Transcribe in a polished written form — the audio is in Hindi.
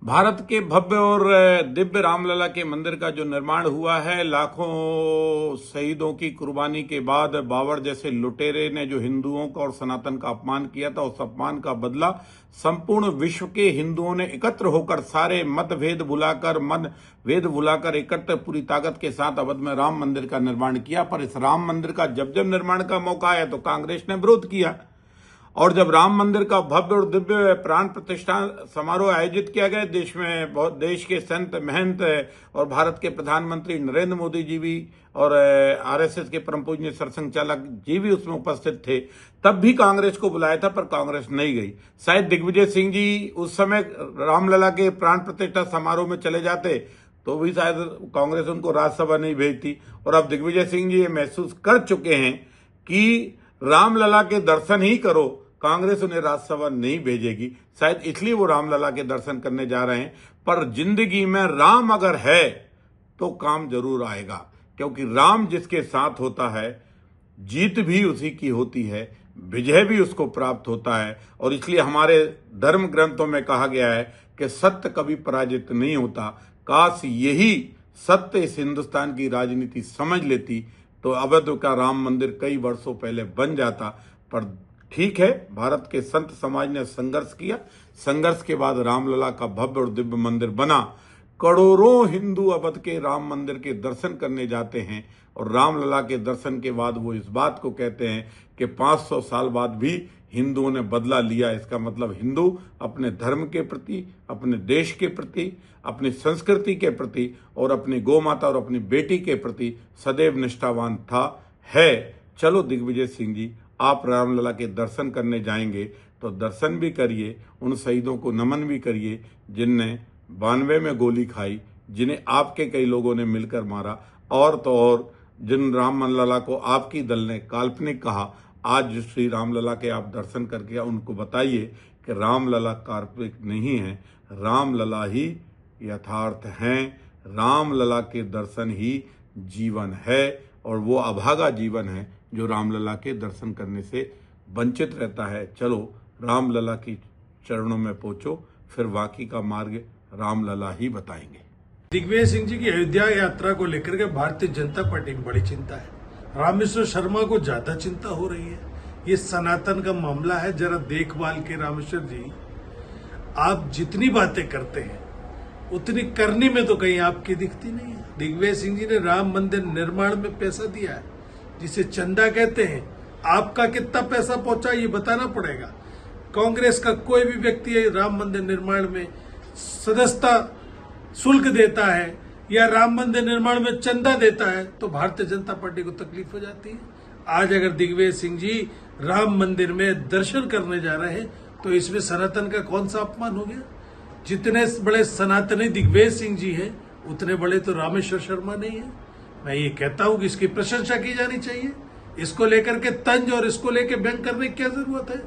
भारत के भव्य और दिव्य रामलला के मंदिर का जो निर्माण हुआ है, लाखों शहीदों की कुर्बानी के बाद बाबर जैसे लुटेरे ने जो हिंदुओं का और सनातन का अपमान किया था, उस अपमान का बदला संपूर्ण विश्व के हिंदुओं ने एकत्र होकर, सारे मतभेद भुलाकर, मन भेद भुलाकर एकत्र पूरी ताकत के साथ अवध में राम मंदिर का निर्माण किया। पर इस राम मंदिर का जब जब निर्माण का मौका आया तो कांग्रेस ने विरोध किया, और जब राम मंदिर का भव्य और दिव्य प्राण प्रतिष्ठा समारोह आयोजित किया गया, देश के संत महंत और भारत के प्रधानमंत्री नरेंद्र मोदी जी भी और आरएसएस के परम पूज्य सरसंघ चालक जी भी उसमें उपस्थित थे, तब भी कांग्रेस को बुलाया था, पर कांग्रेस नहीं गई। शायद दिग्विजय सिंह जी उस समय रामलला के प्राण प्रतिष्ठा समारोह में चले जाते तो भी शायद कांग्रेस उनको राज्यसभा नहीं भेजती। और अब दिग्विजय सिंह जी ये महसूस कर चुके हैं कि रामलला के दर्शन ही करो, कांग्रेस उन्हें राज्यसभा नहीं भेजेगी। शायद इसलिए वो रामलला के दर्शन करने जा रहे हैं। पर जिंदगी में राम अगर है तो काम जरूर आएगा, क्योंकि राम जिसके साथ होता है जीत भी उसी की होती है, विजय भी उसको प्राप्त होता है। और इसलिए हमारे धर्म ग्रंथों में कहा गया है कि सत्य कभी पराजित नहीं होता। काश यही सत्य इस हिंदुस्तान की राजनीति समझ लेती तो अवध का राम मंदिर कई वर्षों पहले बन जाता। पर ठीक है, भारत के संत समाज ने संघर्ष किया, संघर्ष के बाद रामलला का भव्य और दिव्य मंदिर बना। करोड़ों हिंदू अवध के राम मंदिर के दर्शन करने जाते हैं, और रामलला के दर्शन के बाद वो इस बात को कहते हैं कि 500 साल बाद भी हिंदुओं ने बदला लिया। इसका मतलब हिंदू अपने धर्म के प्रति, अपने देश के प्रति, अपनी संस्कृति के प्रति और अपनी गौ माता और अपनी बेटी के प्रति सदैव निष्ठावान था, है। चलो दिग्विजय सिंह जी, आप रामलला के दर्शन करने जाएंगे तो दर्शन भी करिए, उन शहीदों को नमन भी करिए जिनने 92 में गोली खाई, जिन्हें आपके कई लोगों ने मिलकर मारा, और तो और जिन रामलला को आपकी दल ने काल्पनिक कहा, आज श्री रामलला के आप दर्शन करके उनको बताइए कि रामलला काल्पनिक नहीं है, रामलला ही यथार्थ हैं। रामलला के दर्शन ही जीवन है, और वो अभागा जीवन है जो रामलला के दर्शन करने से वंचित रहता है। चलो रामलला की चरणों में पहुंचो, फिर बाकी का मार्ग रामलला ही बताएंगे। दिग्विजय सिंह जी की अयोध्या यात्रा को लेकर के भारतीय जनता पार्टी की बड़ी चिंता है। रामेश्वर शर्मा को ज्यादा चिंता हो रही है। ये सनातन का मामला है, जरा देखभाल के रामेश्वर जी। आप जितनी बातें करते हैं उतनी करनी में तो कहीं आपकी दिखती नहीं है। दिग्विजय सिंह जी ने राम मंदिर निर्माण में पैसा दिया है, जिसे चंदा कहते हैं। आपका कितना पैसा पहुंचा ये बताना पड़ेगा। कांग्रेस का कोई भी व्यक्ति राम मंदिर निर्माण में सदस्यता शुल्क देता है या राम मंदिर निर्माण में चंदा देता है तो भारतीय जनता पार्टी को तकलीफ हो जाती है। आज अगर दिग्विजय सिंह जी राम मंदिर में दर्शन करने जा रहे हैं तो इसमें सनातन का कौन सा अपमान हो गया? जितने बड़े सनातनी दिग्विजय सिंह जी हैं उतने बड़े तो रामेश्वर शर्मा नहीं है। मैं ये कहता हूं कि इसकी प्रशंसा की जानी चाहिए। इसको लेकर के तंज और इसको लेकर व्यंग करने की क्या जरूरत है?